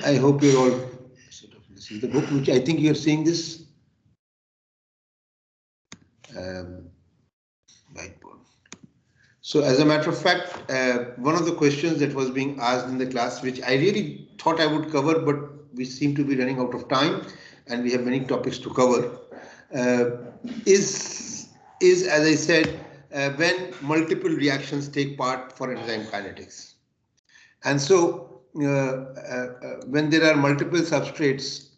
I hope you're all sort of, this is the book which I think you're seeing this. Whiteboard. So as a matter of fact, one of the questions that was being asked in the class, which I really thought I would cover, but we seem to be running out of time and we have many topics to cover, is as I said, when multiple reactions take part for enzyme kinetics. And so when there are multiple substrates,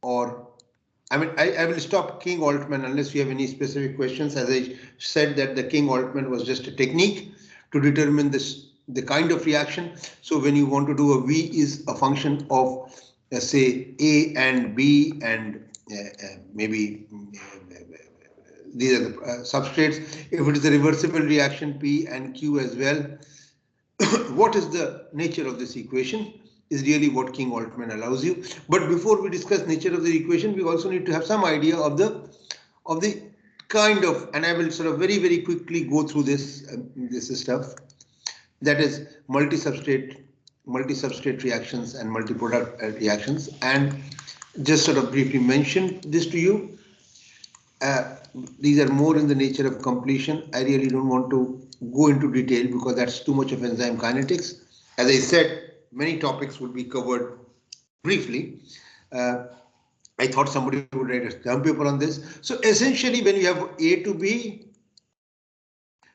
or I will stop King-Altman unless you have any specific questions. As I said, that the King-Altman was just a technique to determine the kind of reaction. So when you want to do a V is a function of say A and B and maybe these are the substrates. If it is a reversible reaction, P and Q as well. What is the nature of this equation is really what King-Altman allows you. But before we discuss nature of the equation, we also need to have some idea of the kind of, and I will sort of very, very quickly go through this stuff, that is multi-substrate reactions and multi-product reactions, and just sort of briefly mention this to you. These are more in the nature of completion. I really don't want to go into detail because that's too much of enzyme kinetics. As I said, many topics would be covered briefly. I thought somebody would write a term paper on this. So essentially, when you have A to B,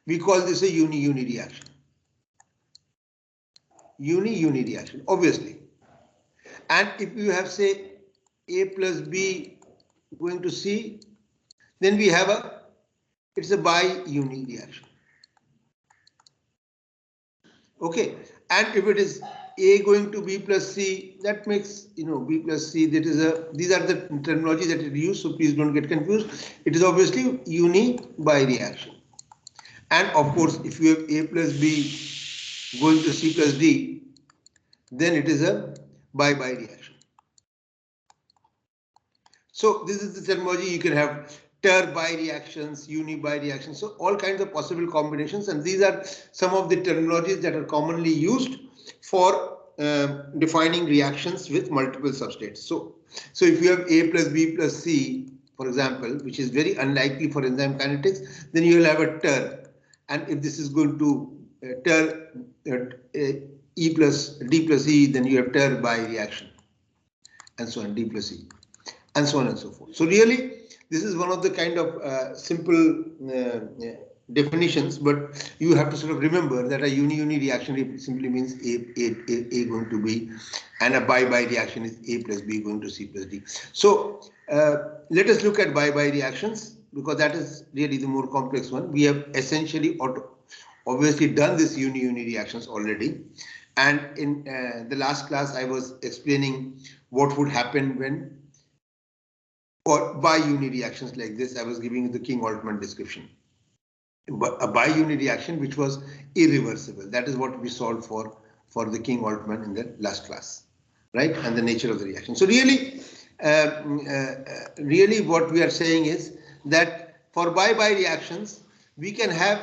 we call this a uni-uni reaction. Uni-uni reaction, obviously. And if you have, say, A plus B going to C, then we have it's a bi-uni reaction. Okay, and if it is A going to B plus C, that makes, B plus C, these are the terminology that is used, so please don't get confused. It is obviously uni-bi reaction. And of course, if you have A plus B going to C plus D, then it is a bi-bi reaction. So this is the terminology. You can have ter-bi reactions, uni-bi reactions, so all kinds of possible combinations, and these are some of the terminologies that are commonly used for defining reactions with multiple substrates. So if you have A plus B plus C, for example, which is very unlikely for enzyme kinetics, then you will have a ter, and if this is going to ter E plus D plus E, then you have ter-bi reaction, and so on, D plus E, and so on and so forth. So really, this is one of the kind of simple definitions, but you have to sort of remember that a uni-uni reaction simply means A going to B, and a bi-bi reaction is A plus B going to C plus D. So let us look at bi-bi reactions, because that is really the more complex one. We have essentially obviously done this uni-uni reactions already, and in the last class I was explaining what would happen when, or bi-uni reactions like this. I was giving you the King-Altman description. A bi-uni reaction which was irreversible. That is what we solved for the King-Altman in the last class, right? And the nature of the reaction. So really, really what we are saying is that for bi-bi reactions, we can have,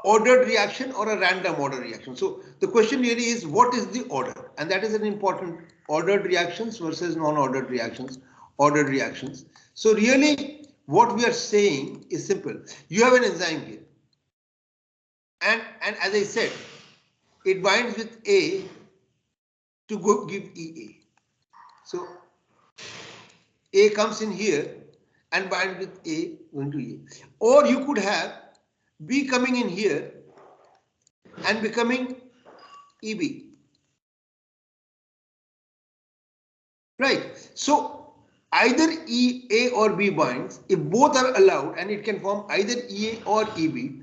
ordered reaction or a random order reaction. So the question really is, what is the order? And that is an important, ordered reactions versus non-ordered reactions, ordered reactions. So really what we are saying is simple. You have an enzyme here, and as I said, it binds with A to go give EA. So A comes in here and binds with A going to E. Or you could have B coming in here and becoming EB. Right. So either A or B binds, if both are allowed, and it can form either EA or EB,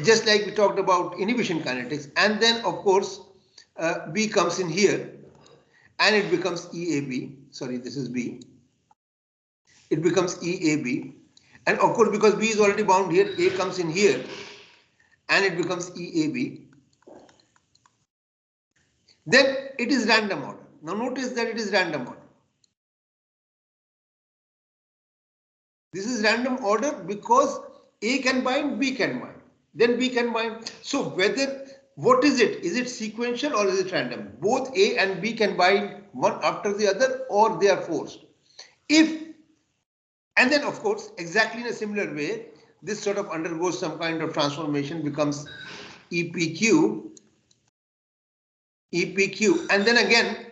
just like we talked about inhibition kinetics, and then of course B comes in here and it becomes EAB. Sorry, this is B. It becomes EAB. And of course, because B is already bound here, A comes in here and it becomes EAB. Then it is random order. Now notice that it is random order. This is random order because A can bind, B can bind. Then B can bind. So whether what is it? Is it sequential or is it random? Both A and B can bind one after the other, or they are forced. And then of course, exactly in a similar way, this sort of undergoes some kind of transformation, becomes EPQ, and then again,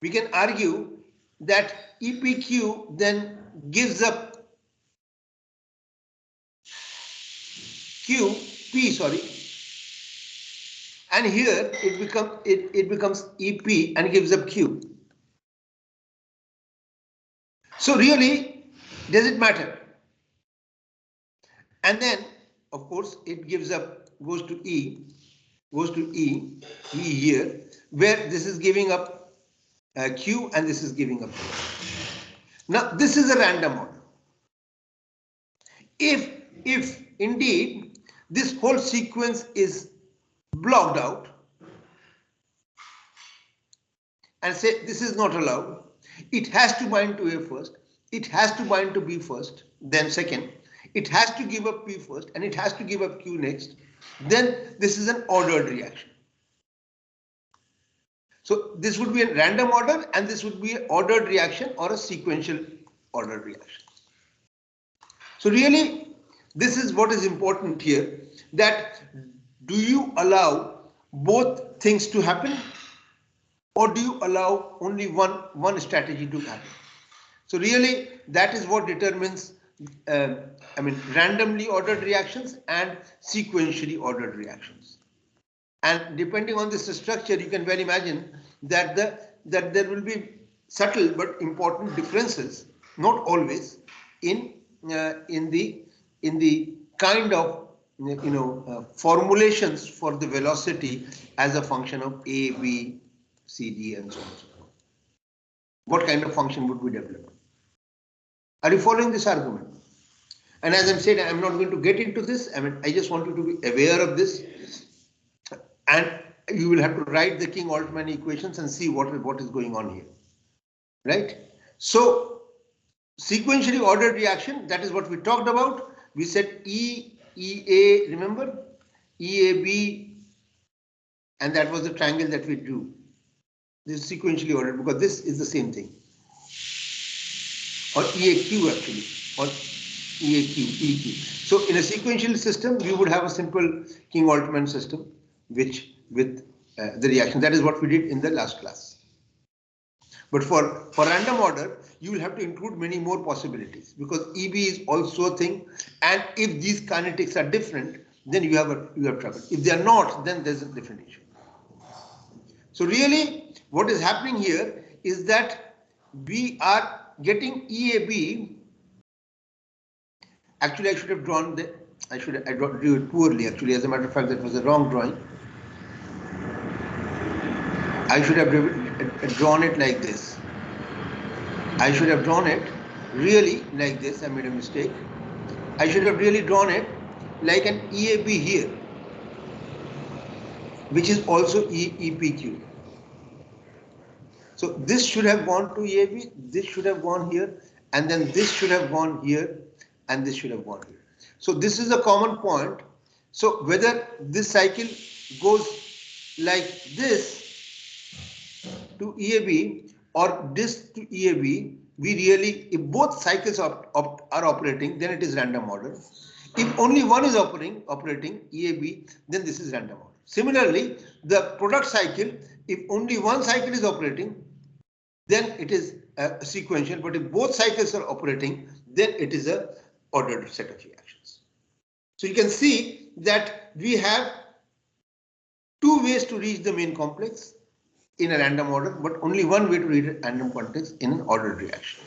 we can argue that EPQ then gives up QP, sorry, and here it becomes EP and gives up Q. So really, does it matter? And then, of course, it gives up, goes to E here, where this is giving up Q and this is giving up Q. Now, this is a random order. If indeed this whole sequence is blocked out and say this is not allowed, it has to bind to A first, it has to bind to B first, then second, it has to give up P first, and it has to give up Q next, then this is an ordered reaction. So this would be a random order and this would be an ordered reaction or a sequential ordered reaction. So really, this is what is important here, that do you allow both things to happen, or do you allow only one strategy to happen? So really, that is what determines randomly ordered reactions and sequentially ordered reactions. And depending on this structure, you can well imagine that there will be subtle but important differences, not always, in the kind of formulations for the velocity as a function of A, B, C, D, and so on and so forth. What kind of function would we develop? Are you following this argument? And as I said, I'm not going to get into this. I just want you to be aware of this. And you will have to write the King-Altman equations and see what is going on here. Right? So, sequentially ordered reaction, that is what we talked about. We said EA, remember? EAB, and that was the triangle that we drew. This is sequentially ordered because this is the same thing. Or EAQ actually, or EQ. So in a sequential system, we would have a simple King-Altman system, which with the reaction. That is what we did in the last class. But for random order, you will have to include many more possibilities, because EB is also a thing, and if these kinetics are different, then you have trouble. If they are not, then there's a different issue. So really, what is happening here is that we are getting EAB. Actually, I should have drawn I drew it poorly. Actually, as a matter of fact, that was the wrong drawing. I should have drawn it like this. I should have drawn it really like this. I made a mistake. I should have really drawn it like an EAB here, which is also EPQ. So this should have gone to EAB, this should have gone here, and then this should have gone here, and this should have gone here. So this is a common point. So whether this cycle goes like this to EAB or this to EAB, we really, if both cycles are operating, then it is random order. If only one is operating EAB, then this is random order. Similarly, the product cycle, if only one cycle is operating, then it is sequential. But if both cycles are operating, then it is a ordered set of reactions. So you can see that we have two ways to reach the main complex in a random order, but only one way to reach a random complex in an ordered reaction.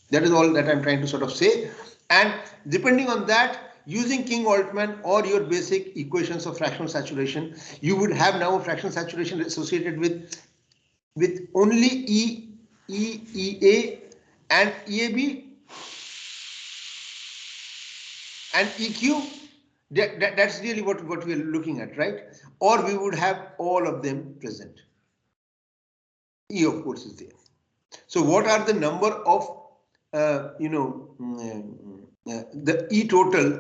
That is all that I'm trying to sort of say. And depending on that, using King-Altman or your basic equations of fractional saturation, you would have now a fractional saturation associated with only EA and EAB and EQ. That's really what we are looking at, right? Or we would have all of them present. E, of course, is there. So what are the number of the E total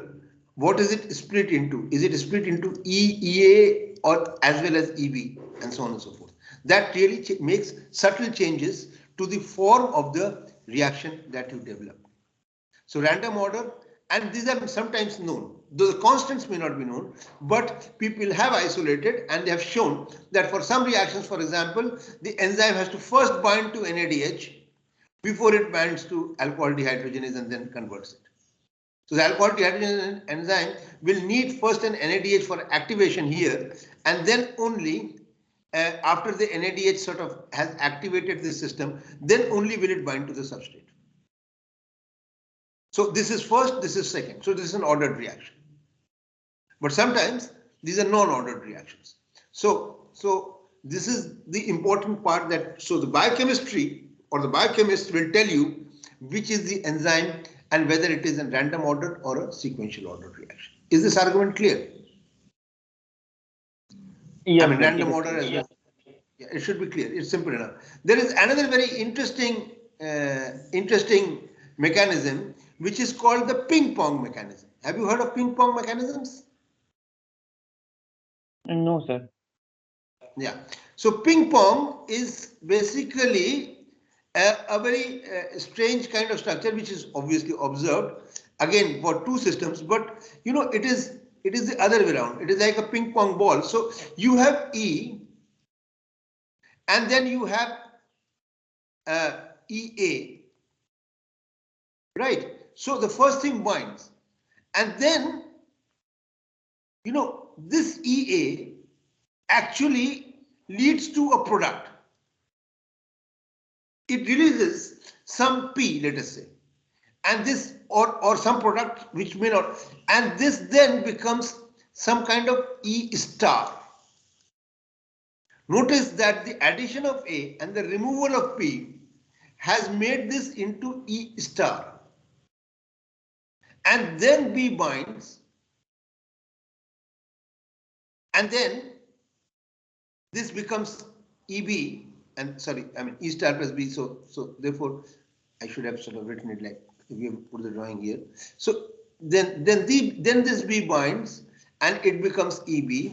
What is it split into? Is it split into EA or as well as EB and so on and so forth? That really makes subtle changes to the form of the reaction that you develop. So random order, and these are sometimes known. The constants may not be known, but people have isolated and they have shown that for some reactions, for example, the enzyme has to first bind to NADH before it binds to alcohol dehydrogenase and then converts it. So the alcohol dehydrogenase enzyme will need first an NADH for activation here, and then only after the NADH sort of has activated the system, then only will it bind to the substrate. So this is first, this is second. So this is an ordered reaction. But sometimes these are non-ordered reactions. So this is the important part, that so the biochemistry or the biochemist will tell you which is the enzyme and whether it is a random order or a sequential order reaction. Is this argument clear? Yes, I mean, sir, random order as well. Yeah, it should be clear. It's simple enough. There is another very interesting mechanism which is called the ping pong mechanism. Have you heard of ping pong mechanisms? No, sir. Yeah. So ping pong is basically a very strange kind of structure which is obviously observed again for two systems, but you know it is the other way around. It is like a ping pong ball. So you have E and then you have EA, right? So the first thing binds, and then you know this EA actually leads to a product. It releases some P, let us say, and this or some product which may not, and this then becomes some kind of E star. Notice that the addition of A and the removal of P has made this into E star, and then B binds, and then this becomes EB, and sorry, I mean E star plus B, so therefore I should have sort of written it like we have put the drawing here. So then this B binds and it becomes EB,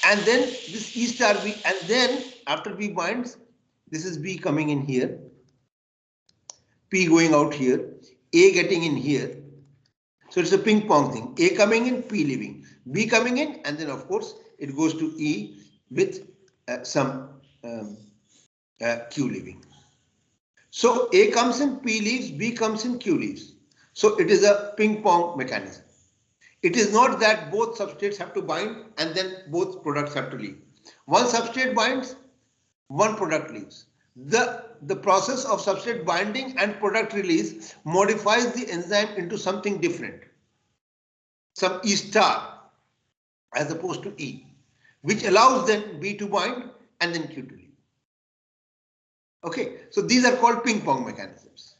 and then this E star B, and then after B binds, this is B coming in here, P going out here, A getting in here. So it's a ping pong thing. A coming in, P leaving, B coming in, and then of course it goes to E with some Q leaving. So A comes in, P leaves, B comes in, Q leaves. So it is a ping pong mechanism. It is not that both substrates have to bind and then both products have to leave. One substrate binds, one product leaves. The process of substrate binding and product release modifies the enzyme into something different, some E star as opposed to E, which allows then B to bind and then Q to leave. Okay, so these are called ping pong mechanisms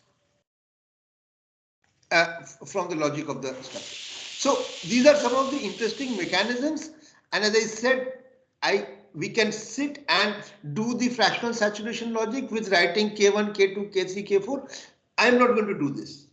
from the logic of the structure. So these are some of the interesting mechanisms, and as I said, we can sit and do the fractional saturation logic with writing K1, K2, K3, K4. I am not going to do this.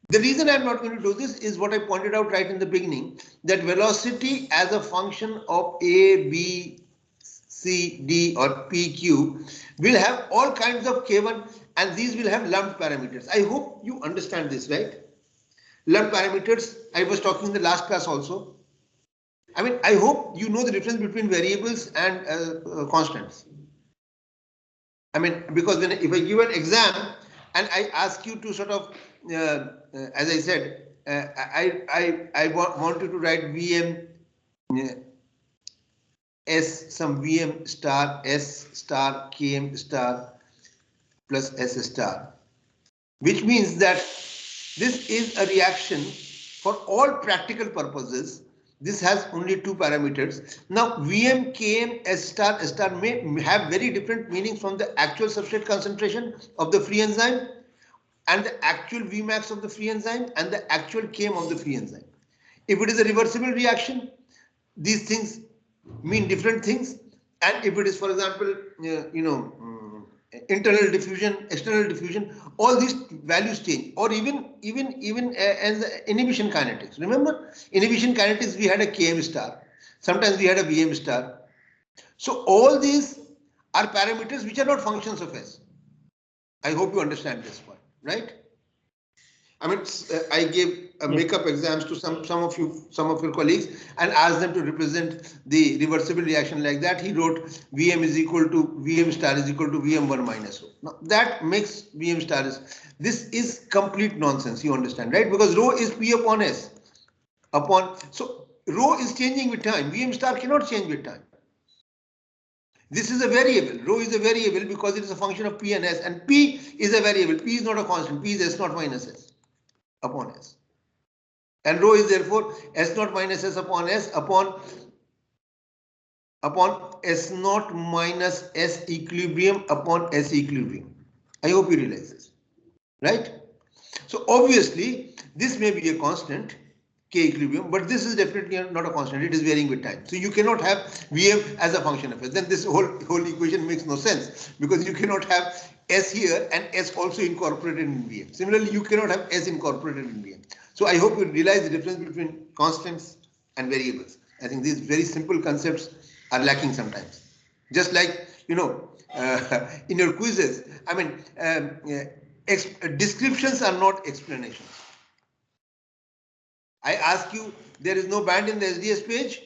The reason I'm not going to do this is what I pointed out right in the beginning, that velocity as a function of A, B, C, D or PQ will have all kinds of K1, and these will have lumped parameters. I hope you understand this, right? Lumped parameters, I was talking in the last class also. I mean, I hope you know the difference between variables and constants. I mean, because if I give an exam and I ask you to sort of, as I said, I want you to write VM S, some VM star S star Km star plus S star, which means that this is a reaction for all practical purposes. This has only two parameters. Now Vm, Km, S star may have very different meanings from the actual substrate concentration of the free enzyme and the actual Vmax of the free enzyme and the actual Km of the free enzyme. If it is a reversible reaction, these things mean different things. And if it is, for example, internal diffusion, external diffusion, all these values change, or even as the inhibition kinetics. Remember, inhibition kinetics, we had a Km star, sometimes we had a Vm star. So all these are parameters which are not functions of S. I hope you understand this one, right? I mean, I gave makeup exams to some of your colleagues, and asked them to represent the reversible reaction like that. He wrote Vm is equal to Vm star is equal to Vm1 minus rho. Now that makes Vm star is, this is complete nonsense. You understand, right? Because rho is P upon S upon, so rho is changing with time. Vm star cannot change with time. This is a variable. Rho is a variable because it is a function of P and S, and P is a variable. P is not a constant. P is S naught minus S upon S. And rho is therefore S naught minus S upon S upon S naught minus S equilibrium upon S equilibrium. I hope you realize this, right? So obviously this may be a constant, K equilibrium, but this is definitely not a constant. It is varying with time. So you cannot have Vm as a function of S. Then this whole equation makes no sense, because you cannot have S here and S also incorporated in Vm. Similarly, you cannot have S incorporated in Vm. So I hope you realize the difference between constants and variables. I think these very simple concepts are lacking sometimes. Just like, you know, in your quizzes, I mean, descriptions are not explanations. I ask you, there is no band in the SDS page.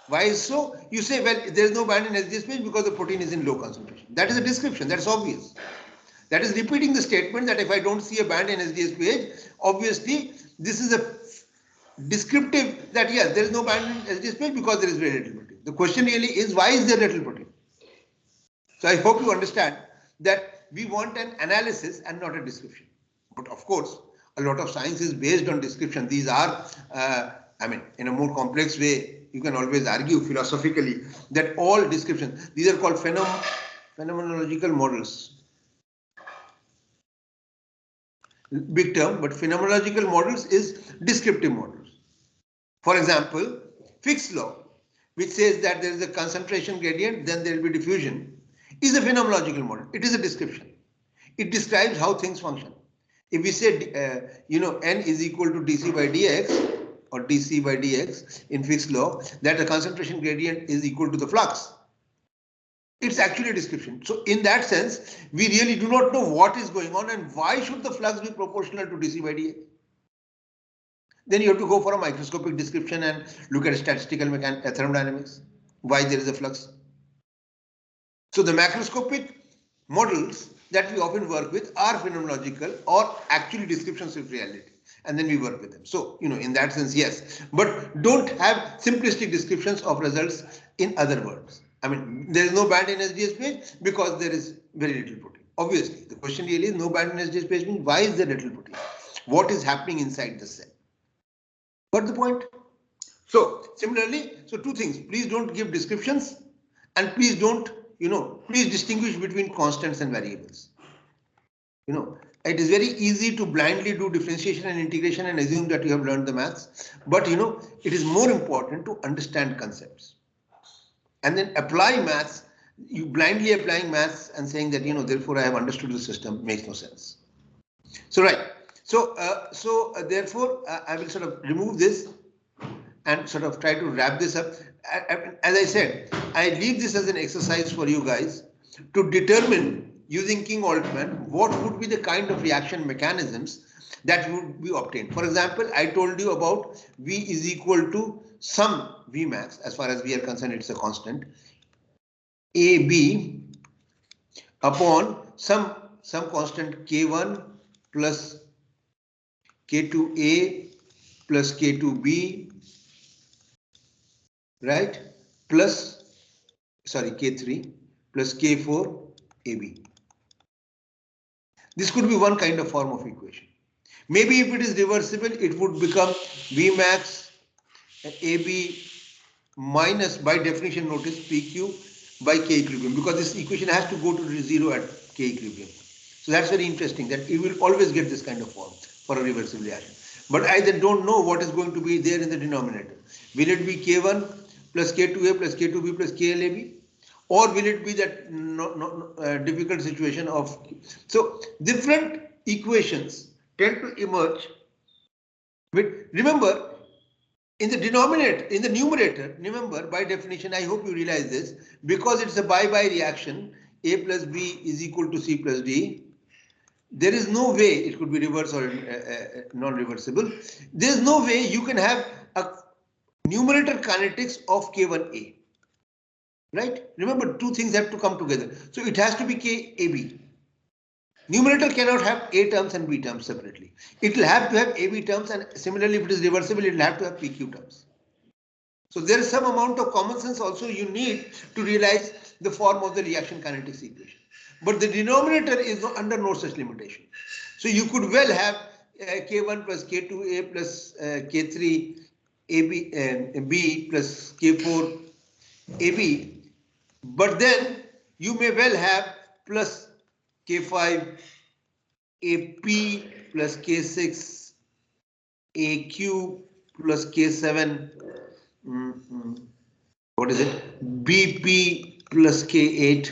Why is so? You say, well, there is no band in SDS page because the protein is in low concentration. That is a description. That's obvious. That is repeating the statement that if I don't see a band in SDS page, obviously this is a descriptive that yes, there is no band in SDS page because there is very little protein. The question really is, why is there little protein? So I hope you understand that we want an analysis and not a description. But of course, a lot of science is based on description. These are, I mean, in a more complex way, you can always argue philosophically that all descriptions, these are called phenomenological models. Big term, but phenomenological models is descriptive models. For example, Fick's law, which says that there is a concentration gradient, then there will be diffusion, is a phenomenological model. It is a description. It describes how things function. If we say, you know, n is equal to dc by dx or dc by dx in Fick's law, that the concentration gradient is equal to the flux. It's actually a description. So in that sense, we really do not know what is going on and why should the flux be proportional to dc by dx. Then you have to go for a microscopic description and look at statistical thermodynamics, why there is a flux. So the macroscopic models that we often work with are phenomenological or actually descriptions of reality, and then we work with them. So, you know, in that sense, yes, but don't have simplistic descriptions of results in other words. I mean, there is no band in SDS page because there is very little protein. Obviously, the question really is no band in SDS page means why is there little protein? What is happening inside the cell? Got the point? So similarly, so two things, please don't give descriptions, and please don't, you know, please distinguish between constants and variables. You know, it is very easy to blindly do differentiation and integration and assume that you have learned the maths, but you know, it is more important to understand concepts and then apply maths. You blindly applying maths and saying that, you know, therefore I have understood the system makes no sense. So right, so therefore I will sort of remove this and sort of try to wrap this up. As I said, I leave this as an exercise for you guys to determine, using King-Altman, what would be the kind of reaction mechanisms that would be obtained. For example, I told you about V is equal to some Vmax, as far as we are concerned, it's a constant, AB upon some constant K1 plus K2A plus K2B, right, plus, sorry, K3 plus K4 AB. This could be one kind of form of equation. Maybe if it is reversible, it would become Vmax AB minus, by definition notice, PQ by K equilibrium, because this equation has to go to 0 at K equilibrium. So that's very interesting, that you will always get this kind of form for a reversible reaction. But I then don't know what is going to be there in the denominator. Will it be K1 plus K2A plus K2B plus KLAB? or will it be that difficult situation of, so different equations tend to emerge with, remember, in the denominator, in the numerator, remember, by definition, I hope you realize this, because it's a by reaction, A plus B is equal to C plus D. There is no way it could be reverse or non-reversible. There is no way you can have a numerator kinetics of K1A. Right? Remember, two things have to come together. So it has to be KAB. Numerator cannot have A terms and B terms separately. It will have to have AB terms, and similarly, if it is reversible, it will have to have PQ terms. So there is some amount of common sense also you need to realize the form of the reaction kinetics equation. But the denominator is under no such limitation. So you could well have K1 plus K2A plus K3 AB B plus K4 AB, but then you may well have plus K5 AP plus K6 AQ plus K7 what is it, BP plus K8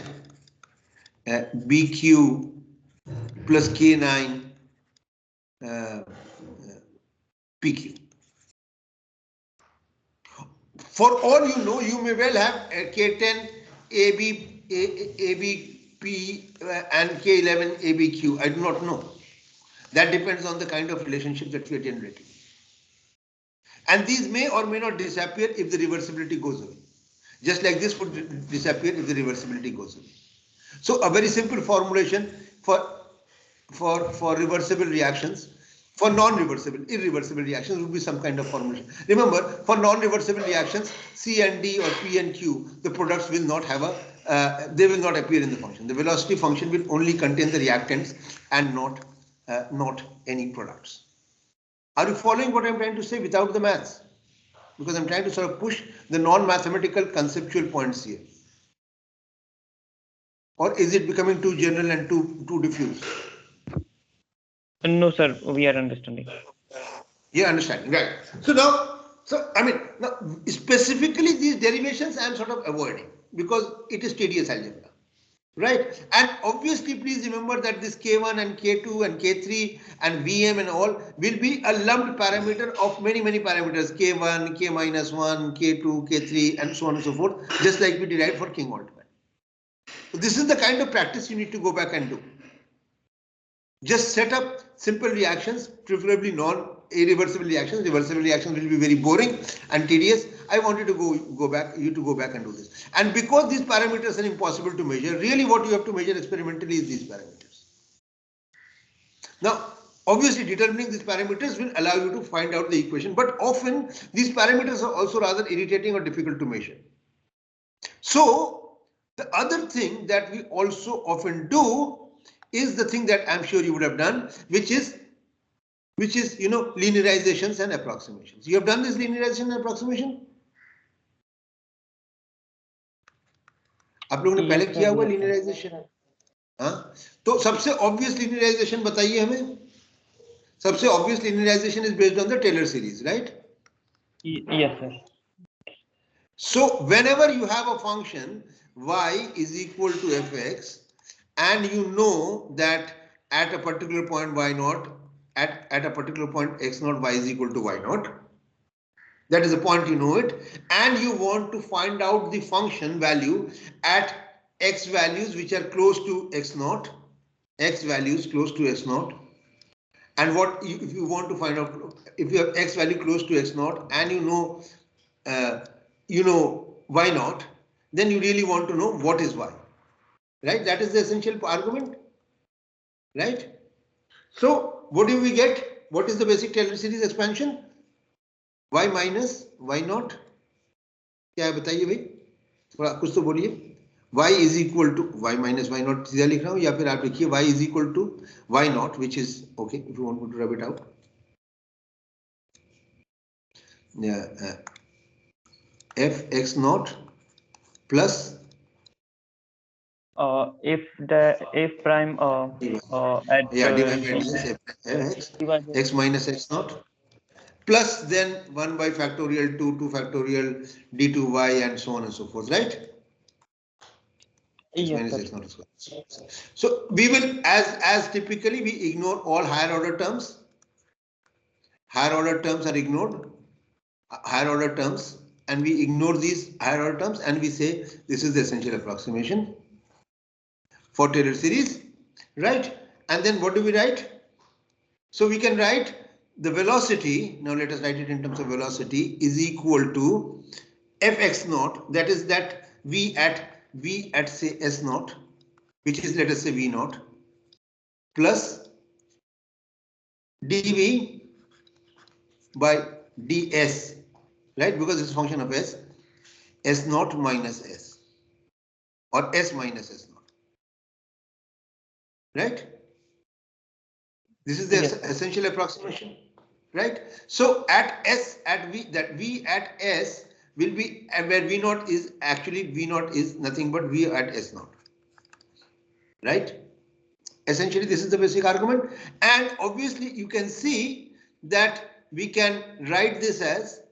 BQ plus K9 PQ. For all you know, you may well have K10 AB ABP and K11 ABQ. I do not know. That depends on the kind of relationship that we are generating. And these may or may not disappear if the reversibility goes away. Just like this would disappear if the reversibility goes away. So a very simple formulation for reversible reactions, for non-reversible, irreversible reactions would be some kind of formulation. Remember, for non-reversible reactions, C and D or P and Q, the products will not have a, they will not appear in the function. The velocity function will only contain the reactants and not any products. Are you following what I'm trying to say without the maths? Because I'm trying to sort of push the non-mathematical conceptual points here. Or is it becoming too general and too diffuse? No, sir, we are understanding. Yeah, understanding, right. So now, specifically these derivations I am sort of avoiding because it is tedious algebra, right? And obviously, please remember that this K1 and K2 and K3 and Vm and all will be a lumped parameter of many parameters, K1, K minus 1, K2, K3 and so on and so forth, just like we derived for King-Altman. So this is the kind of practice you need to go back and do. Just set up simple reactions, preferably non-irreversible reactions. Reversible reactions will be very boring and tedious. I wanted to go back and do this. And because these parameters are impossible to measure, really what you have to measure experimentally is these parameters. Now, obviously determining these parameters will allow you to find out the equation, but often these parameters are also rather irritating or difficult to measure. So the other thing that we also often do is the thing that I'm sure you would have done, which is linearizations and approximations. You have done this linearization and approximation? आप लोगों ने पहले किया हुआ linearization? हाँ? तो सबसे obvious linearization बताइए हमें. सबसे obvious linearization is based on the Taylor series, right? Yes, sir. So whenever you have a function y is equal to fx, and you know that at a particular point y naught, at a particular point x naught, y is equal to y naught. That is the point, you know it, and you want to find out the function value at x values which are close to x naught, x values close to x naught. And what if you want to find out, if you have x value close to x naught and you know y naught, then you really want to know what is y, right? That is the essential argument, right? So what do we get? What is the basic Taylor series expansion? Y minus y naught. क्या है बताइए भाई, थोड़ा कुछ तो बोलिए. Y is equal to y minus y naught सीधा लिख रहा हूँ, या फिर आप लिखिए y is equal to y naught, which is okay if you want me to rub it out. F x naught plus if the f prime at x minus x naught plus then 1 by factorial 2 factorial d2y and so on and so forth, right? X Yes, minus sir. X naught square. So we will, as typically, we ignore all higher order terms. Higher order terms are ignored. Higher order terms, and we ignore these higher order terms, and we say this is the essential approximation for Taylor series, right? And then what do we write? So we can write the velocity. Now let us write it in terms of velocity is equal to fx naught. That is that v at say s naught, which is let us say v naught, plus dv by ds, right? Because it's a function of s naught minus s, or s minus s naught, right? This is the Yes, sir. essential approximation, right? So at s, at v, that v at s will be where v naught is actually, v naught is nothing but v at s naught, right? Essentially this is the basic argument, and obviously you can see that we can write this as,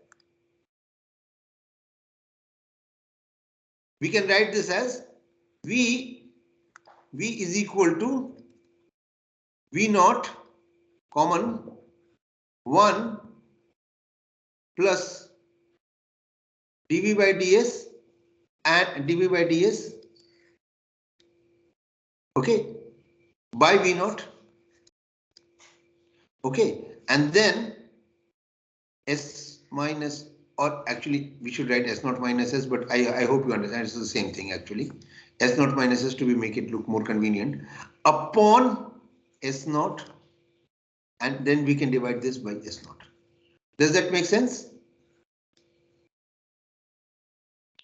v is equal to v naught common 1 plus dv by ds and dv by ds, okay, by v naught, okay, and then s minus, or actually we should write s naught minus s, but I hope you understand it's the same thing actually. S naught minus s to be make it look more convenient, upon s naught, and then we can divide this by s naught. Does that make sense?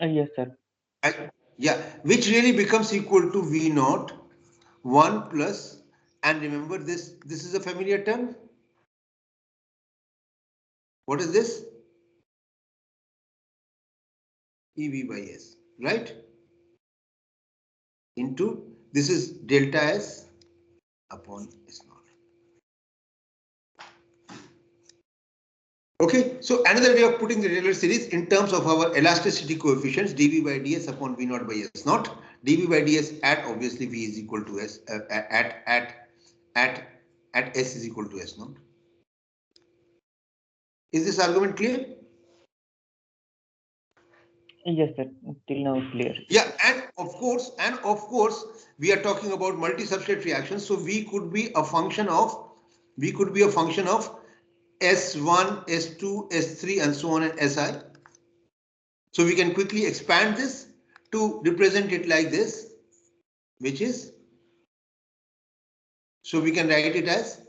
Yes, sir. Yeah, which really becomes equal to v naught 1 plus, and remember this is a familiar term. What is this? EV by S, right? Into, this is delta S upon S naught. Okay, so another way of putting the Taylor series in terms of our elasticity coefficients, dV by ds upon V naught by S naught. dV by ds at obviously V is equal to S, at S is equal to S naught. Is this argument clear? Yes, sir. Till now clear. Yeah, and of course, we are talking about multi-substrate reactions. So we could be a function of, S1, S2, S3, and so on, and Si. So we can quickly expand this to represent it like this, which is, so we can write it as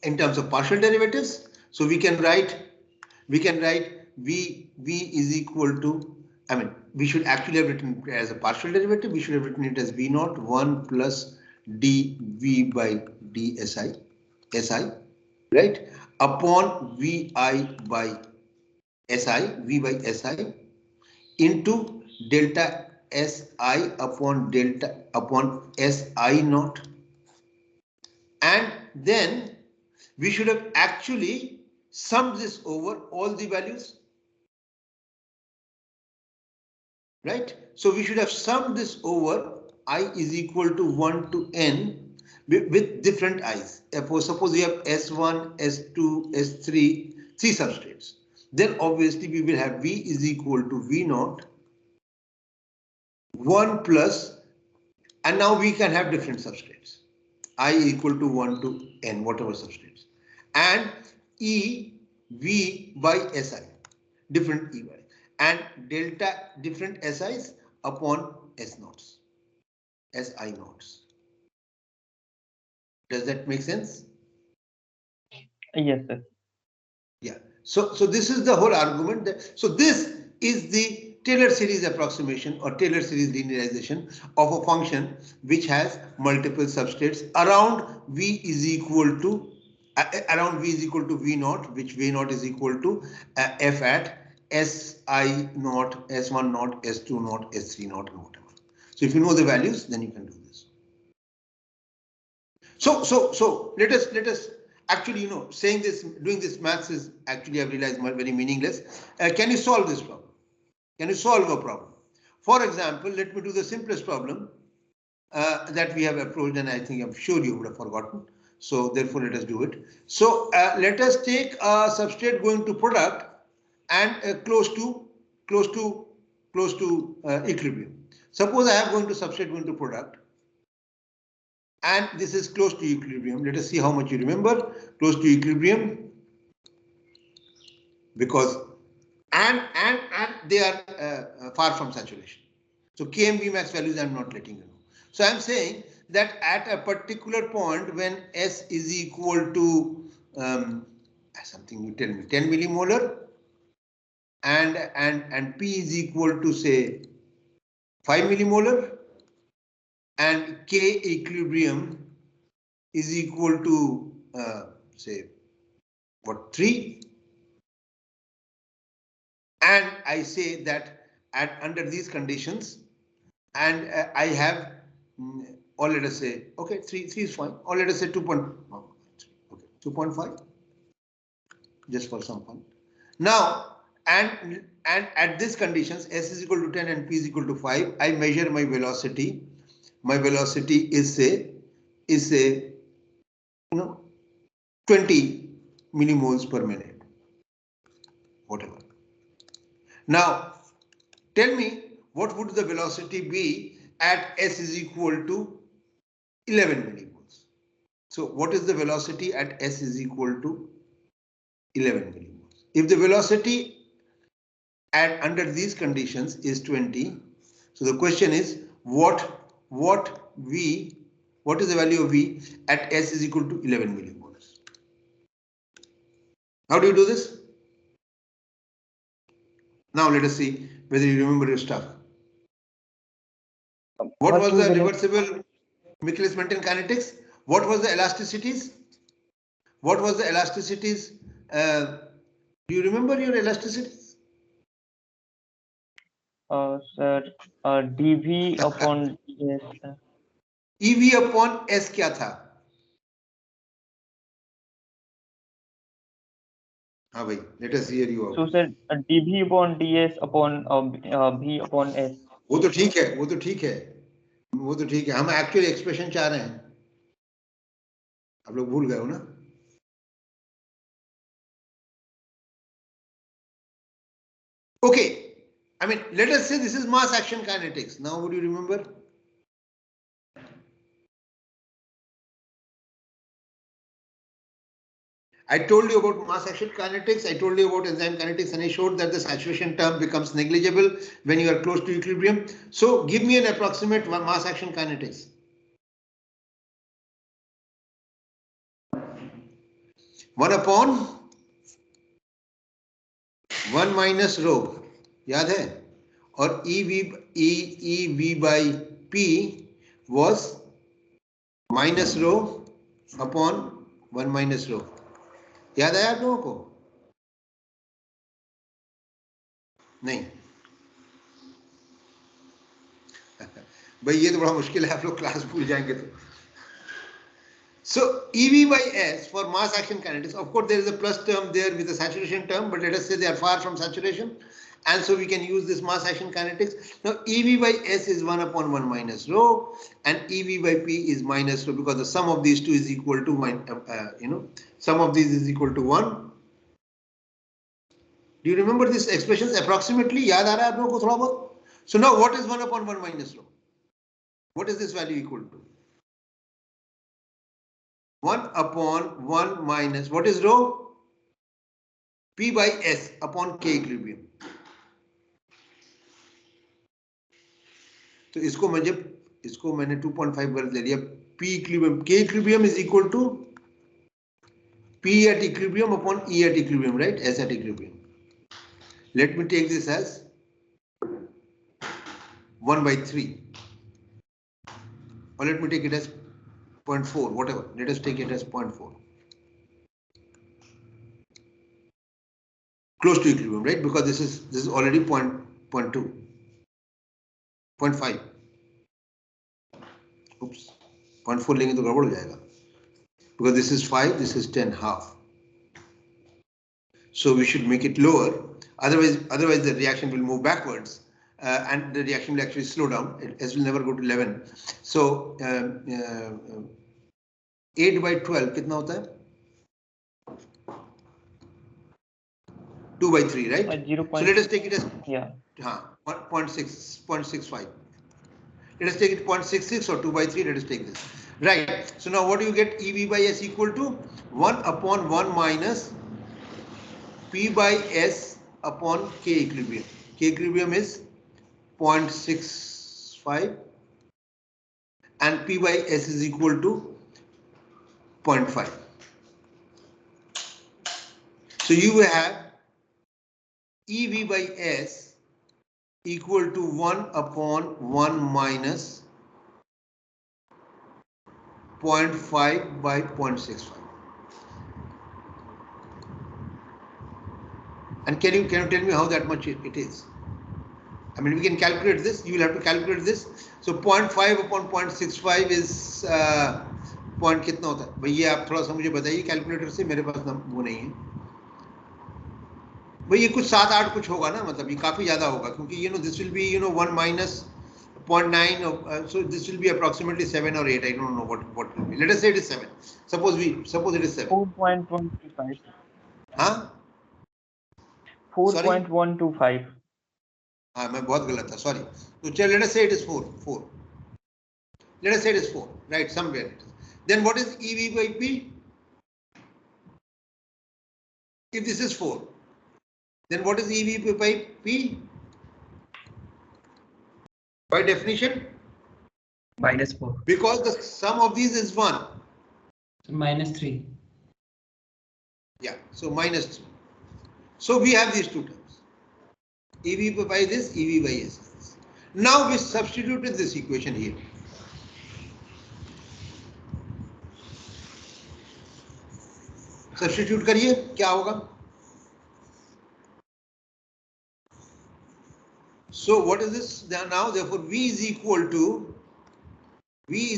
in terms of partial derivatives. So we can write v is equal to, I mean, we should actually have written it as a partial derivative. We should have written it as v naught 1 plus dv by si, right, upon vi by v by si into delta si upon si naught, and then we should have actually summed this over all the values, right? So we should have summed this over I is equal to 1 to n with different i's. Suppose we have S1, S2, S3, 3 substrates. Then obviously we will have V is equal to V naught 1 plus, and now we can have different substrates. I equal to 1 to n, whatever substrates, and E V by Si, different E by, and delta different SIs upon S naughts, Si naughts. Does that make sense? Yes, sir. Yeah. So this is the whole argument. So this is the Taylor series approximation or Taylor series linearization of a function which has multiple substrates around V is equal to V naught, which V naught is equal to F at Si naught, S1 naught, S2 naught, S3 naught, and whatever. So if you know the values, then you can do this. So let us actually, saying this, doing this maths is actually, I've realized, very meaningless. Can you solve this problem? Can you solve a problem? For example, let me do the simplest problem that we have approached, and I think I'm sure you would have forgotten. So therefore, let us do it. So let us take a substrate going to product and close to equilibrium. Suppose I have going to substrate going to product, and this is close to equilibrium. Let us see how much you remember. Close to equilibrium, because and they are far from saturation. So K and V max values I'm not letting you know. So I'm saying that at a particular point when S is equal to something you tell me 10 millimolar and P is equal to say 5 millimolar and K equilibrium is equal to say what 3, and I say that at under these conditions, and I have or let us say okay 3 is fine, or let us say 2.5 just for some fun. Now and at these conditions S is equal to 10 and P is equal to 5, I measure my velocity. My velocity is say 20 millimoles per minute, whatever. Now tell me what would the velocity be at S is equal to 11 millimoles. So what is the velocity at S is equal to 11 millimoles? If the velocity at under these conditions is 20, so the question is what is the value of V at S is equal to 11 millimoles? How do you do this? Now let us see whether you remember your stuff. What was the reversible Michaelis-Menten kinetics? What was the elasticities? What was the elasticities? Do you remember your elasticities? Sir, dV upon ds. EV upon S क्या था? हाँ भाई, let us hear you out. So sir, dV upon ds upon V upon S. वो तो ठीक है, वो तो ठीक है, वो तो ठीक है. हम एक्चुअली एक्सप्रेशन चाह रहे हैं. आप लोग भूल गए हो ना? Okay, I mean, let us say this is mass action kinetics. Now, would you remember? I told you about mass action kinetics, I told you about enzyme kinetics, and I showed that the saturation term becomes negligible when you are close to equilibrium. So give me an approximate mass action kinetics. 1 upon 1 minus rho, याद है? और EV by P was minus rho upon 1 minus rho. याद आया आप लोगों को? नहीं. भाई ये तो बड़ा मुश्किल है, आप लोग क्लास भूल जाएंगे तो. So EV by S for mass action kinetics, of course there is a plus term there with the saturation term, but let us say they are far from saturation, and so we can use this mass action kinetics. Now EV by S is 1 upon 1 minus rho, and EV by P is minus rho, because the sum of these two is equal to sum of these is equal to 1. Do you remember these expressions approximately? याद आ रहा है आप लोगों को थोड़ा बहुत? So now what is 1 upon 1 minus rho? What is this value equal to? 1 upon 1 minus, what is rho? P by S upon K equilibrium. तो इसको मैंने 2.5 कर दे दिया. P equilibrium, K equilibrium is equal to P at equilibrium upon E at equilibrium, right? S at equilibrium. Let me take this as 1 by 3. Or let me take it as 0.4, whatever. Let us take it as 0.4. Close to equilibrium, right? Because this is already 0.2. 0.5. Oops. 0.4 लेंगे तो गड़बड़ हो जाएगा. Because this is 5, this is 10 half. So we should make it lower. Otherwise the reaction will move backwards. and the reaction will actually slow down. S will never go to 11. So 8 by 12 कितना होता है? 2 by 3, right? 0. So let us take it as 0.65. Let us take it 0.66 or 2 by 3. Let us take this. Right. So now what do you get? EV by S equal to 1 upon 1 minus P by S upon K equilibrium. K equilibrium is 0.65 and P by S is equal to 0.5. So you will have EV by S equal to 1 upon 1 minus 0.5 by 0.65. And can you tell me how that much it is? I mean, we can calculate this. You will have to calculate this. So 0.5 upon 0.65 is point कितना होता है? भैया आप थोड़ा सा मुझे बताइए calculator से, मेरे पास वो नहीं है. भाई ये कुछ 7-8 कुछ होगा ना, मतलब ये काफी ज्यादा होगा क्योंकि this will be 1 minus 0.9 so this will be approximately 7 or 8. I don't know what will be. Let us say it is 7. Suppose it is 7. 4.125. हाँ 4.125. हाँ मैं बहुत गलत था, sorry. So let us say it is 4. Let us say it is 4, right? Somewhere it is. Then what is EV by P? If this is 4, then what is EV by P? By definition? -4. Because the sum of these is 1. So -3. Yeah, so -3. So we have these two terms. EV by this, EV by S. Now we substitute in this equation here. Substitute करिए, क्या होगा? So what is this now? Therefore, V is equal to V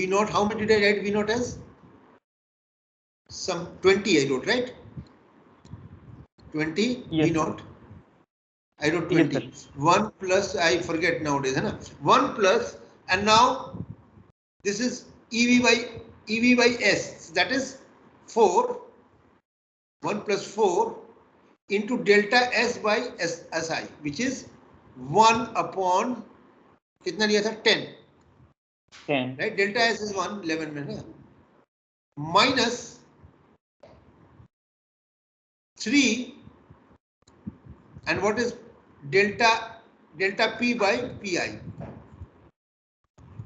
naught. How much did I write V naught as? Some 20 I wrote, right? 20 Yes, V naught. I wrote 20. Yes, 1 plus, I forget nowadays, hai na? 1 plus, and now this is EV by S. That is 4. 1 plus 4 into delta S by SI, which is 1 upon कितना लिया था 10. 10. Right? Delta S is 1, 11 में ना, minus 3, and what is delta P by Pi,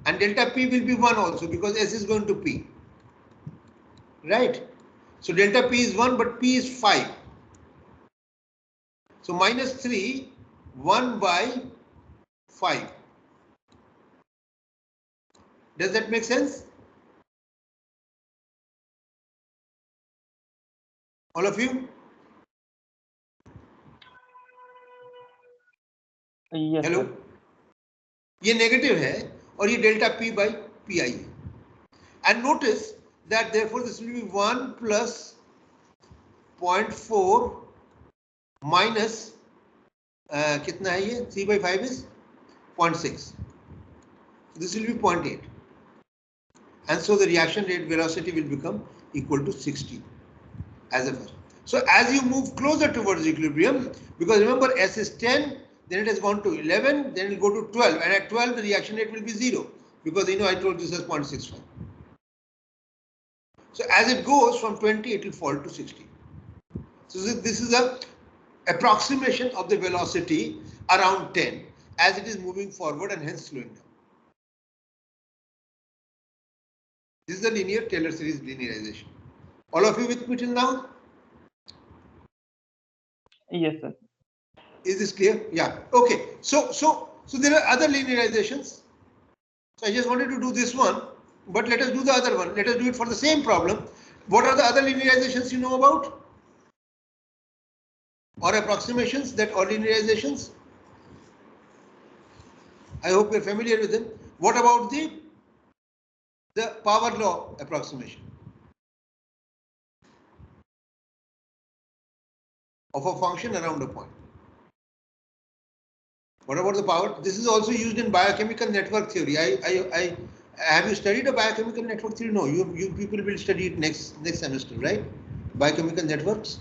and delta P will be 1 also because S is going to P, right? So delta P is 1 but P is 5. So minus 3, 1 by 5. Does that make sense? All of you? Yes, Hello? sir. ये negative है और ये delta P by Pi है. And notice that therefore this will be 1 plus 0.4 minus कितना है ये? 3 by 5 is 0.6. This will be 0.8. And so the reaction rate velocity will become equal to 60 as a first. So as you move closer towards equilibrium, because remember S is 10, then it has gone to 11, then it will go to 12, and at 12 the reaction rate will be 0 because I told this as 0.65. So as it goes from 20, it will fall to 60. So this is a approximation of the velocity around 10 as it is moving forward and hence slowing down. This is the linear Taylor series linearization. All of you with me till now? Yes, sir. Is this clear? Yeah. Okay. So there are other linearizations. So I just wanted to do this one, but let us do the other one. Let us do it for the same problem. What are the other linearizations you know about? Or approximations that are linearizations? I hope you're familiar with them. What about the power law approximation of a function around a point? What about the power? This is also used in biochemical network theory. I have you studied a biochemical network theory? No, you people will study it next semester, right? Biochemical networks.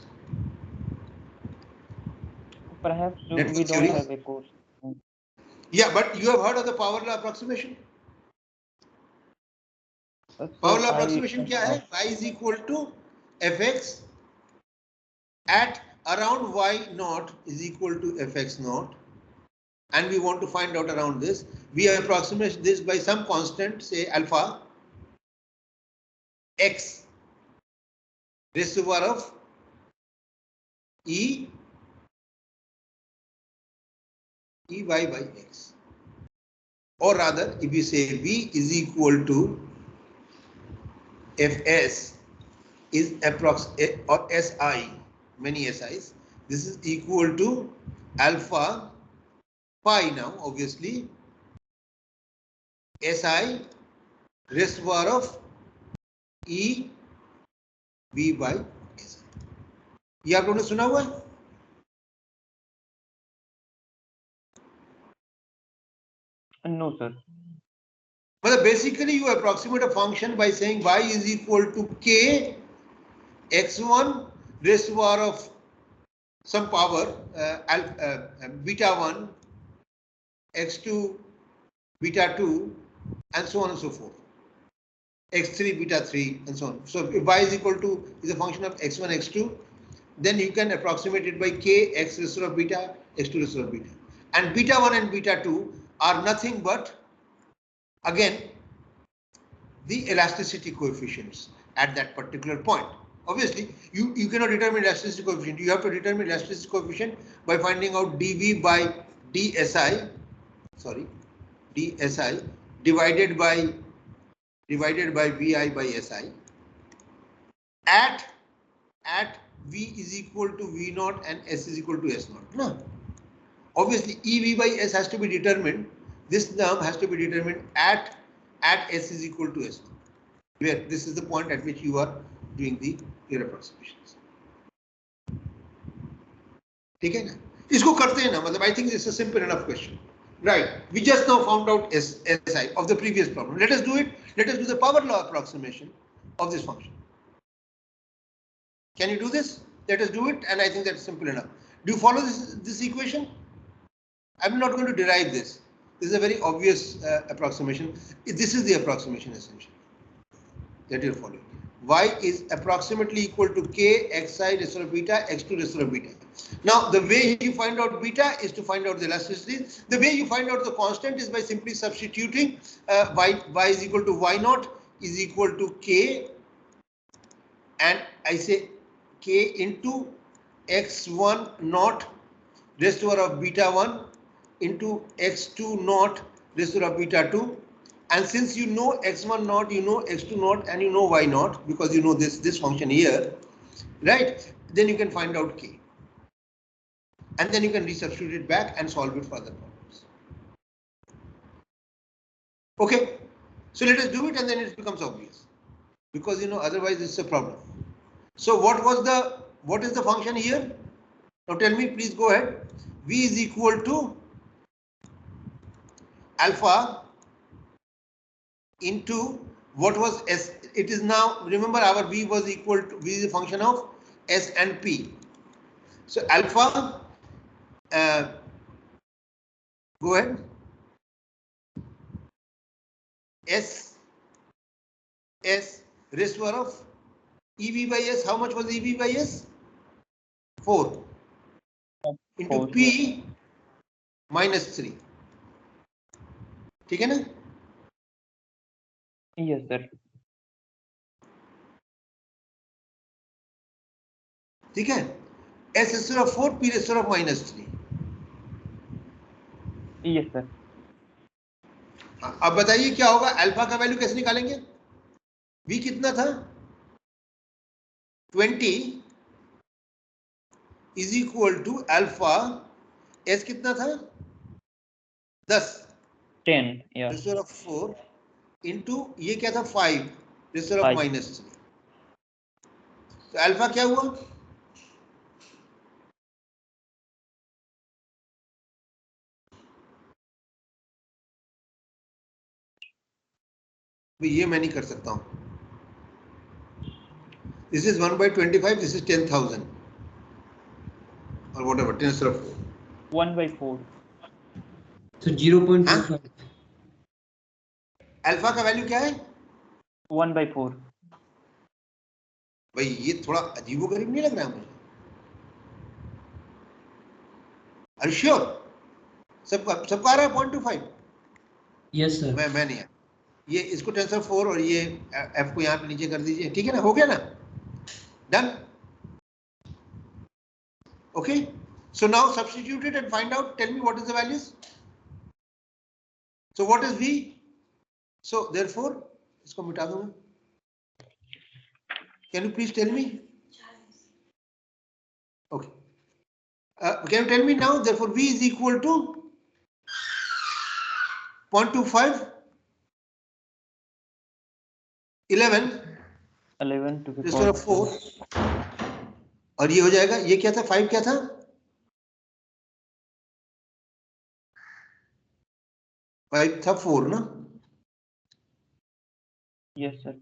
Perhaps we Network don't theory. have a course. Yeah, but you have heard of the power law approximation? Power Sir, law approximation क्या है? Y is equal to fx at around y naught is equal to fx naught, and we want to find out around this. We approximate this by some constant, say alpha x raised to the power of e by x, or rather if we say v is equal to fs is approx or si, many si's, this is equal to alpha pi, now obviously si raised to the power of e v by si. ये आप लोगों ने सुना हुआ है? No, sir. But basically you approximate a function by saying y is equal to k x1 raised to the power of some power beta 1 x2 beta 2 and so on and so forth, x3 beta 3 and so on. So if y is equal to is a function of x1 x2, then you can approximate it by k x raised to the beta x2 raised to the beta, and beta 1 and beta 2 are nothing but again the elasticity coefficients at that particular point. Obviously, you cannot determine elasticity coefficient. You have to determine elasticity coefficient by finding out dV by dSi, sorry, dSi divided by Vi by Si at V is equal to V naught and S is equal to S naught. No. Obviously, EV by S has to be determined. This term has to be determined at S is equal to S naught, where this is the point at which you are doing your approximations. ठीक है ना? इसको करते हैं ना, मतलब I think this is a simple enough question. Right, we just now found out SI of the previous problem. Let us do it. Let us do the power law approximation of this function. Can you do this? Let us do it, and I think that's simple enough. Do you follow this equation? I'm not going to derive this. This is a very obvious approximation. This is the approximation essentially that you're following. Y is approximately equal to k xi raised to the beta x2 raised to the beta. Now the way you find out beta is to find out the elasticity. The way you find out the constant is by simply substituting y is equal to y naught is equal to k, and I say k into x1 naught raised to the power of beta 1 into x2 naught raised to the power of beta 2. And since you know x1 naught, you know x2 naught, and you know y naught because you know this function here, right? Then you can find out k, and then you can resubstitute it back and solve it for other problems. Okay, so let us do it, and then it becomes obvious, because you know otherwise it's a problem. So what is the function here? Now tell me, please go ahead. V is equal to alpha into what was S. It is now, remember, our V was equal to, V is a function of S and P. So alpha, go ahead, S raised to the power of EV by S. How much was EV by S? 4 into P minus 3. ठीक है ना? Yes, sir. ठीक है? S raised to the power of 4, P raised to the power of minus 3. Yes, sir. अब बताइए क्या होगा? Alpha का वैल्यू कैसे निकालेंगे? V कितना था? 20 is equal to alpha. S कितना था? 10. 10. Yeah. Raised to the power of 4 into ये क्या था? 5 raised to the power of minus 3. तो अल्फा क्या हुआ? ये मैं नहीं कर सकता हूँ. This is 1 by 25. This is 10,000 or whatever. 10 of 4. 1 by 4. So 0.25. Alpha का वैल्यू क्या है? 1 by 4. भाई ये थोड़ा अजीबोगरीब नहीं लग रहा है मुझे? Are you sure? सबका आ रहा है 0.25. Yes sir. मैं नहीं है. ये इसको टेंसर 4 और ये f को यहाँ पे नीचे कर दीजिए. ठीक है ना? हो गया ना? Done. Okay. So now substitute it and find out. Tell me what is the values. So what is v? So therefore इसको मिटा दूंगा. Can you please tell me? Okay. Can you tell me now? Therefore v is equal to 0.25, 11 to the this power of 4 और ये हो जाएगा. ये क्या था? 5 क्या था? फाइव था 4 ना? Yes sir.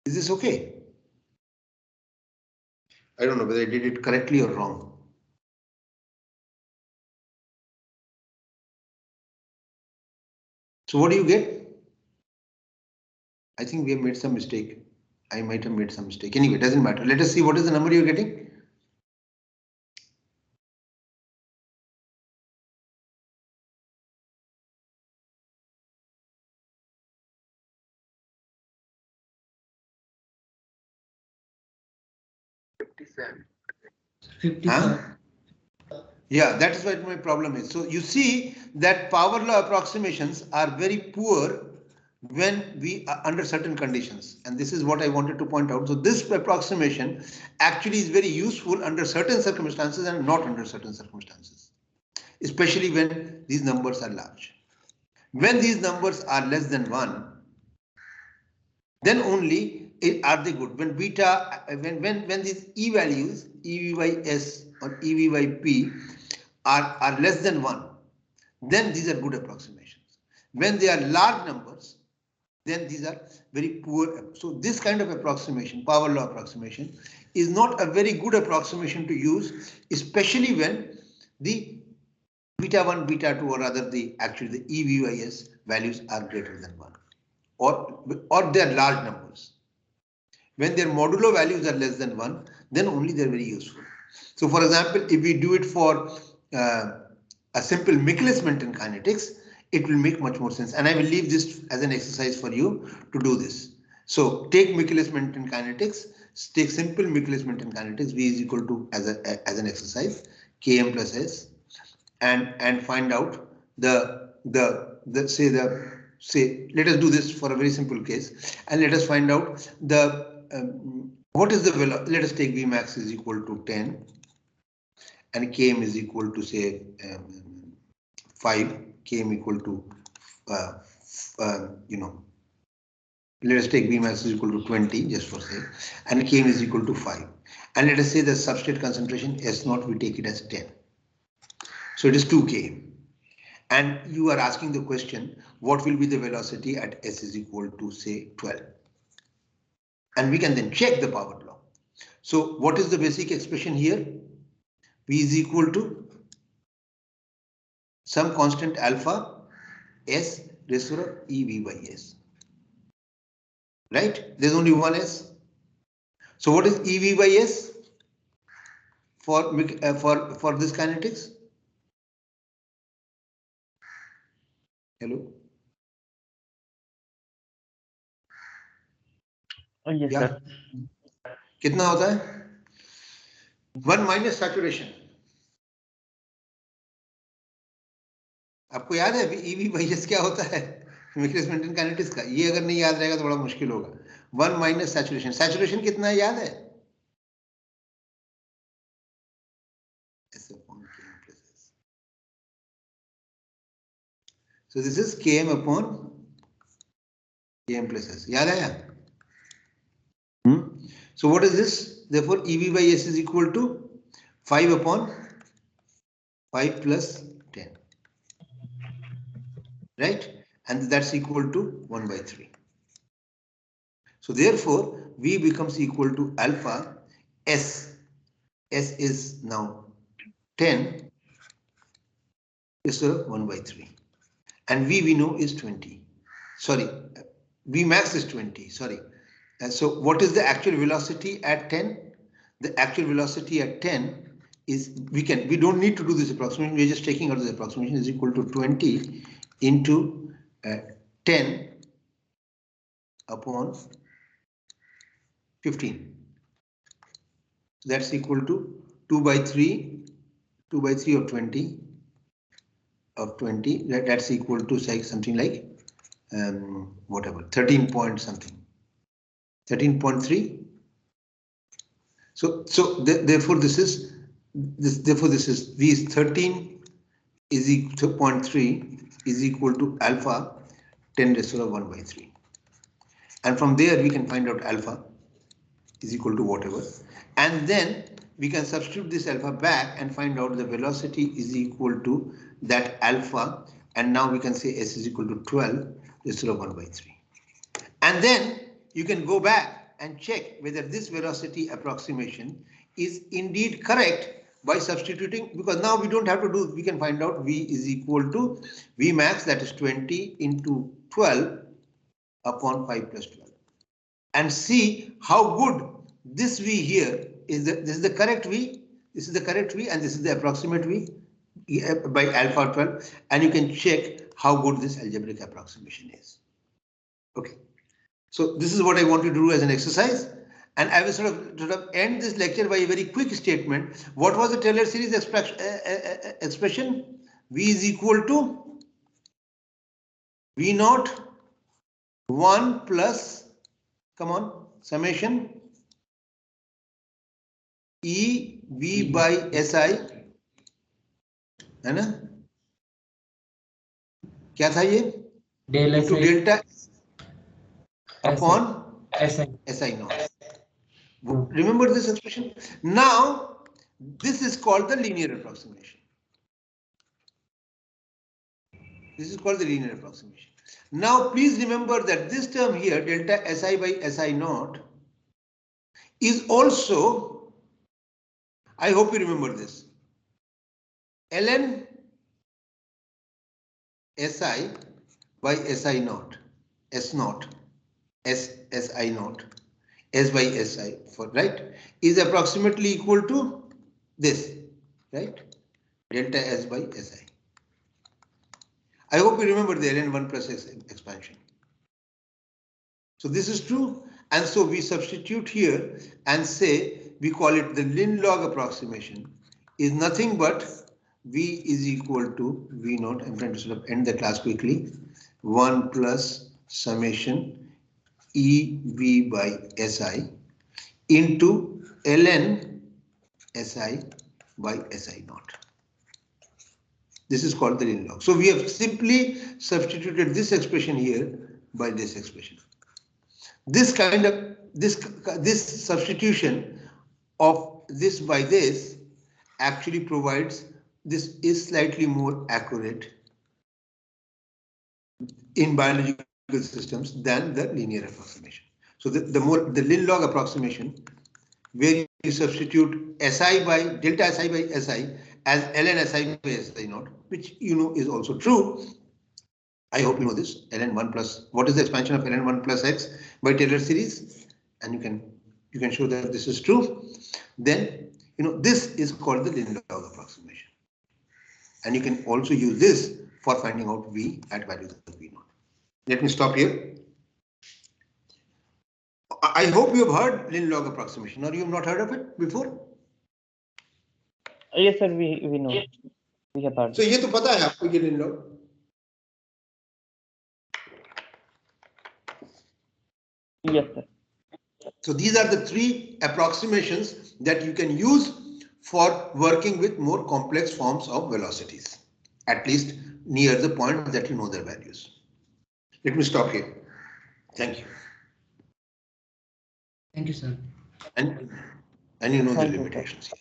Is this okay? I don't know whether I did it correctly or wrong. So what do you get? I think we have made some mistake. I might have made some mistake. Anyway, doesn't matter. Let us see what is the number you're getting. Huh? Yeah, that is what my problem is. So you see that power law approximations are very poor when we are under certain conditions, and this is what I wanted to point out. So this approximation actually is very useful under certain circumstances and not under certain circumstances, especially when these numbers are large. When these numbers are less than 1, then only are they good. When beta, when these e values, EV by S or EV by P are less than 1, then these are good approximations. When they are large numbers, then these are very poor. So this kind of approximation, power law approximation, is not a very good approximation to use, especially when the beta 1, beta 2, or rather the EV by S values are greater than 1, or they are large numbers. When their modulo values are less than 1, then only they are very useful. So for example, if we do it for a simple Michaelis-Menten kinetics, it will make much more sense. And I will leave this as an exercise for you to do this. So take Michaelis-Menten kinetics, take simple Michaelis-Menten kinetics, V is equal to as an exercise, Km plus S, and find out say let us do this for a very simple case, and let us find out what is the velocity. Let us take Vmax is equal to 10 and Km is equal to say 5, Km equal to let us take Vmax is equal to 20 just for say, and Km is equal to 5, and let us say the substrate concentration S0 we take it as 10. So it is 2 km. And you are asking the question, what will be the velocity at S is equal to say 12? And we can then check the power law. So what is the basic expression here? V is equal to some constant alpha S raised to EV by S. Right? There's only one S. So what is EV by S for this kinetics? Hello? Yes Yeah. sir. कितना होता है? 1 minus saturation. आपको याद है EV by S क्या होता है? Michaelis-Menten kinetics का. ये अगर नहीं याद रहेगा तो बड़ा मुश्किल होगा. 1 minus saturation. Saturation कितना है याद है? S upon Km plus S. So this is Km upon Km plus S. याद आया? So what is this? Therefore, EV by S is equal to 5 upon 5 plus 10. Right? And that's equal to 1 by 3. So therefore, V becomes equal to alpha S. S is now 10 instead of 1 by 3. And V we know is 20. Sorry, V max is 20. Sorry. So what is the actual velocity at 10? The actual velocity at 10 is, we don't need to do this approximation. We're just taking out this approximation, is equal to 20 into 10 upon 15. That's equal to 2 by 3 of 20 that's equal to say something like whatever 13 point something, 13.3. So therefore this is V is 13 is equal to 0.3 is equal to alpha 10 raised to 1 by 3. And from there we can find out alpha is equal to whatever, and then we can substitute this alpha back and find out the velocity is equal to that alpha, and now we can say S is equal to 12 instead of 1 by 3. And then you can go back and check whether this velocity approximation is indeed correct by substituting, because now we don't have to do, we can find out V is equal to V max, that is 20 into 12 upon 5 plus 12. And see how good this V here is. This is the correct V, this is the correct V, and this is the approximate V by alpha 12, and you can check how good this algebraic approximation is. Okay, so this is what I want you to do as an exercise, and I will sort of end this lecture by a very quick statement. What was the Taylor series expression? V is equal to V naught 1 plus, come on, summation E V by SI, है ना? क्या था ये? Into delta upon SI naught. Remember this expression? Now, this is called the linear approximation. This is called the linear approximation. Now, please remember that this term here, delta SI by SI naught, is also, I hope you remember this, ln SI by SI naught, S naught, SI naught, S by SI, for right, is approximately equal to this, right? Delta S by SI. I hope you remember the ln 1 plus S expansion. So this is true, and so we substitute here and say, we call it the Lin-log approximation is nothing but V is equal to V naught. I'm trying to sort of end the class quickly. 1 plus summation E V by SI into ln SI by SI naught. This is called the Lin-log. So we have simply substituted this expression here by this expression. This kind of this substitution of this by this actually provides, this is slightly more accurate in biological systems than the linear approximation. So the Lin-log approximation, where you substitute SI by delta SI by SI as ln SI by SI naught, which you know is also true. I hope you know this. ln 1 plus, what is the expansion of ln 1 plus x by Taylor series? And you can show that this is true. Then you know this is called the Lin-log approximation, and you can also use this for finding out V at values of V naught. Let me stop here. I hope you have heard Lin-log approximation, or you have not heard of it before. Yes, sir. We know. We have heard. So ये तो पता है आपको ये Lin-log. Yes, sir. So these are the three approximations that you can use for working with more complex forms of velocities, at least near the point that you know their values. Let me stop here. Thank you. Thank you, sir. And And you know the Thank you, sir. limitations.